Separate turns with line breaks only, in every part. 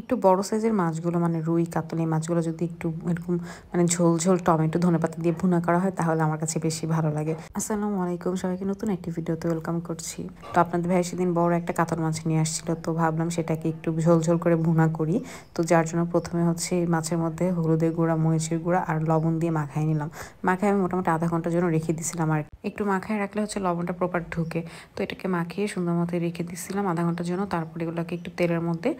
একটু বড় সাইজের মাছগুলো মানে রুই কাতল এই মাছগুলো যদি একটু এরকম মানে ঝোল ঝোল টমেটো ধনেপাতা দিয়ে ভুনা করা হয় তাহলে আমার কাছে বেশি ভালো লাগে। আসসালামু আলাইকুম, সবাইকে নতুন একটি ভিডিওতে ওয়েলকাম করছি। তো আপনাদের ভাই সেদিন বড় একটা কাতল মাছ নিয়ে আসছিল, তো ভাবলাম সেটাকে একটু ঝোল ঝোল করে ভুনা করি। তো যার জন্য প্রথমে হচ্ছে মাছের মধ্যে হলুদের গুঁড়া, মরিচের গুঁড়া আর লবণ দিয়ে মাখায় নিলাম। মাখায় আমি মোটামুটি আধা ঘন্টার জন্য রেখে দিয়েছিলাম, আর একটু মাখায় রাখলে হচ্ছে লবণটা প্রপার ঢুকে। তো এটাকে মাখিয়ে সুন্দর মতো রেখে দিচ্ছিলাম আধা ঘন্টার জন্য। তারপরে এগুলোকে একটু তেলের মধ্যে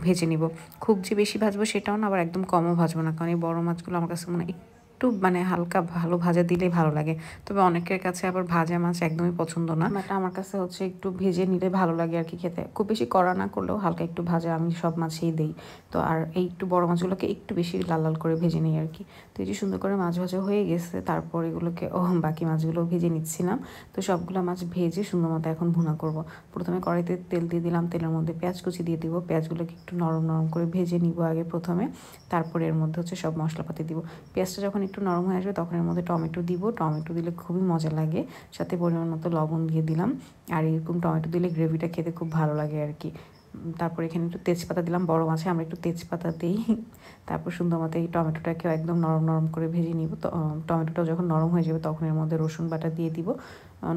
ভেজে নিব। খুব যে বেশি ভাজবো সেটাও না, আবার একদম কমও ভাজবো না, কারণ এই বড় মাছগুলো আমার কাছে মনে হয় একটু মানে হালকা ভালো ভাজা দিলেই ভালো লাগে। তবে অনেকের কাছে আবার ভাজা মাছ একদমই পছন্দ না, বাট আমার কাছে হচ্ছে একটু ভেজে নিলে ভালো লাগে আর কি খেতে। খুব বেশি কড়া না করলেও হালকা একটু ভাজা আমি সব মাছেই দিই। তো আর এই একটু বড় মাছগুলোকে একটু বেশি লাল লাল করে ভেজে নিই আর কি। তো এই যে সুন্দর করে মাছ ভাজা হয়ে গেছে, তারপর এগুলোকে বাকি মাছগুলো ভেজে নিচ্ছিলাম। তো সবগুলো মাছ ভেজে সুন্দর মতো এখন ভুনা করব। প্রথমে কড়াইতে তেল দিয়ে দিলাম, তেলের মধ্যে পেঁয়াজ কুচি দিয়ে দিব। পেঁয়াজগুলোকে একটু নরম নরম করে ভেজে নিব আগে প্রথমে, তারপরে এর মধ্যে হচ্ছে সব মশলাপাতি দিব। পেঁয়াজটা যখন একটু নরম হয়ে আসবে তখন এর মধ্যে টমেটো দিব। টমেটো দিলে খুবই মজা লাগে, সাথে পরিমাণ মতো লবণ দিয়ে দিলাম। আর এরকম টমেটো দিলে গ্রেভিটা খেতে খুব ভালো লাগে আর কি। তারপর এখানে একটু তেজপাতা দিলাম, বড় মাছে আমরা একটু তেজপাতা দিই। তারপর সুন্দর মতো এই টমেটোটাকেও একদম নরম নরম করে ভেজে নিব। তো টমেটোটাও যখন নরম হয়ে যাবে তখন এর মধ্যে রসুন বাটা দিয়ে দিব।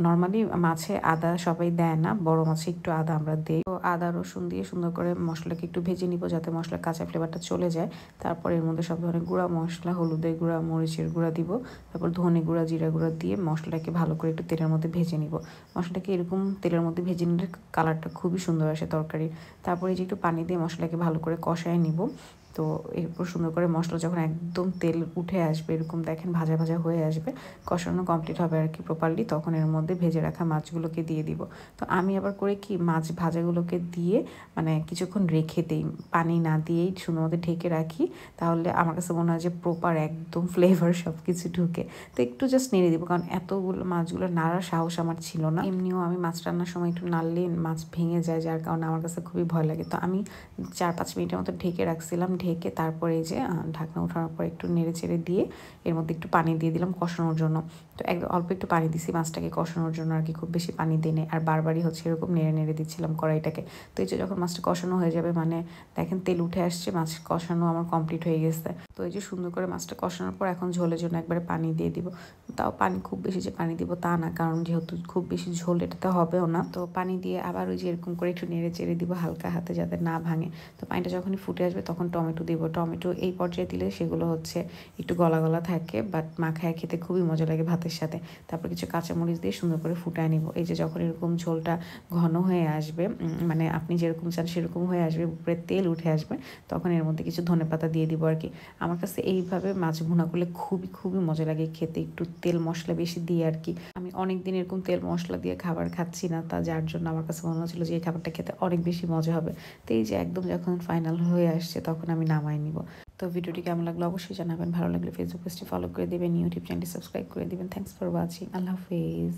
নর্মালি মাছে আদা সবাই দেয় না, বড় মাছে একটু আদা আমরা দিই। তো আদা রসুন দিয়ে সুন্দর করে মশলাকে একটু ভেজে নিব যাতে মশলার কাঁচা ফ্লেভারটা চলে যায়। তারপর এর মধ্যে সব ধরনের গুঁড়া মশলা, হলুদের গুঁড়া, মরিচের গুঁড়া দিব। তারপর ধনে গুঁড়া, জিরা গুঁড়া দিয়ে মশলাটাকে ভালো করে একটু তেলের মধ্যে ভেজে নিব। মশলাটাকে এরকম তেলের মধ্যে ভেজে নিলে কালারটা খুবই সুন্দর আসে তরকারি। তারপরে এই যে একটু পানি দিয়ে মশলাকে ভালো করে কষায় নিব। তো এরপর সুন্দর করে মশলা যখন একদম তেল উঠে আসবে, এরকম দেখেন ভাজা ভাজা হয়ে আসবে, কষানো কমপ্লিট হবে আর কি প্রপারলি, তখন এর মধ্যে ভেজে রাখা মাছগুলোকে দিয়ে দিব। তো আমি আবার করে কি মাছ ভাজাগুলোকে দিয়ে মানে কিছুক্ষণ রেখে দিই, পানি না দিয়েই সুন্দর মতো ঢেকে রাখি। তাহলে আমার কাছে মনে হয় যে প্রপার একদম ফ্লেভার সব কিছু ঢুকে। তো একটু জাস্ট নেড়ে দিব, কারণ এতগুলো মাছগুলো নাড়ার সাহস আমার ছিল না। এমনিও আমি মাছ রান্নার সময় একটু নাড়লে মাছ ভেঙে যায়, যার কারণে আমার কাছে খুবই ভয় লাগে। তো আমি 4-5 মিনিটের মতো ঢেকে রাখছিলাম। ঢেকে তারপরে এই যে ঢাকনা ওঠানোর পর একটু নেড়ে চেড়ে দিয়ে এর মধ্যে একটু পানি দিয়ে দিলাম কষানোর জন্য। তো একদম অল্প একটু পানি দিছি মাছটাকে কষানোর জন্য আর কি, খুব বেশি পানি দিই নাই। আর বারবারই হচ্ছে এরকম নেড়ে নেড়ে দিচ্ছিলাম কড়াইটাকে। তো এই যে যখন মাছটা কষানো হয়ে যাবে, মানে দেখেন তেল উঠে আসছে, মাছ কষানো আমার কমপ্লিট হয়ে গেছে। তো এই যে সুন্দর করে মাছটা কষানোর পর এখন ঝোলের জন্য একবারে পানি দিয়ে দিব। তাও পানি খুব বেশি যে পানি দিব তা না, কারণ যেহেতু খুব বেশি ঝোল এটাতে হবেও না। তো পানি দিয়ে আবার ওই যে এরকম করে একটু নেড়ে চেড়ে দিব হালকা হাতে, যাতে না ভাঙে। তো পানিটা যখনই ফুটে আসবে তখন টমেটো দিব। টমেটো এই পর্যায়ে দিলে সেগুলো হচ্ছে একটু গলা গলা থাকে, বাট মাখায় খেতে খুবই মজা লাগে ভাতের সাথে। তারপর কিছু কাঁচামরিচ দিয়ে সুন্দর করে ফুটায় নিব। এই যে যখন এরকম ঝোলটা ঘন হয়ে আসবে, মানে আপনি যেরকম চান সেরকম হয়ে আসবে, উপরে তেল উঠে আসবে, তখন এর মধ্যে কিছু ধনেপাতা দিয়ে দিব আর কি। আমার কাছে এইভাবে মাছ ভুনা করলে খুবই খুবই মজা লাগে খেতে, একটু তেল মশলা বেশি দিয়ে আর কি। আমি অনেক দিন এরকম তেল মশলা দিয়ে খাবার খাচ্ছি না, তা যার জন্য আমার কাছে মনে হচ্ছিল যে এই খাবারটা খেতে অনেক বেশি মজা হবে। তো এই যে একদম যখন ফাইনাল হয়ে আসছে তখন আমি নামাই নিব। তো ভিডিওটি কেমন লাগলো অবশ্যই জানাবেন। ভালো লাগলে ফেসবুক পেজটি ফলো করে দেবেন, ইউটিউব চ্যানেলটি সাবস্ক্রাইব করে দেবেন। Thanks for watching. আল্লাহ হাফেজ।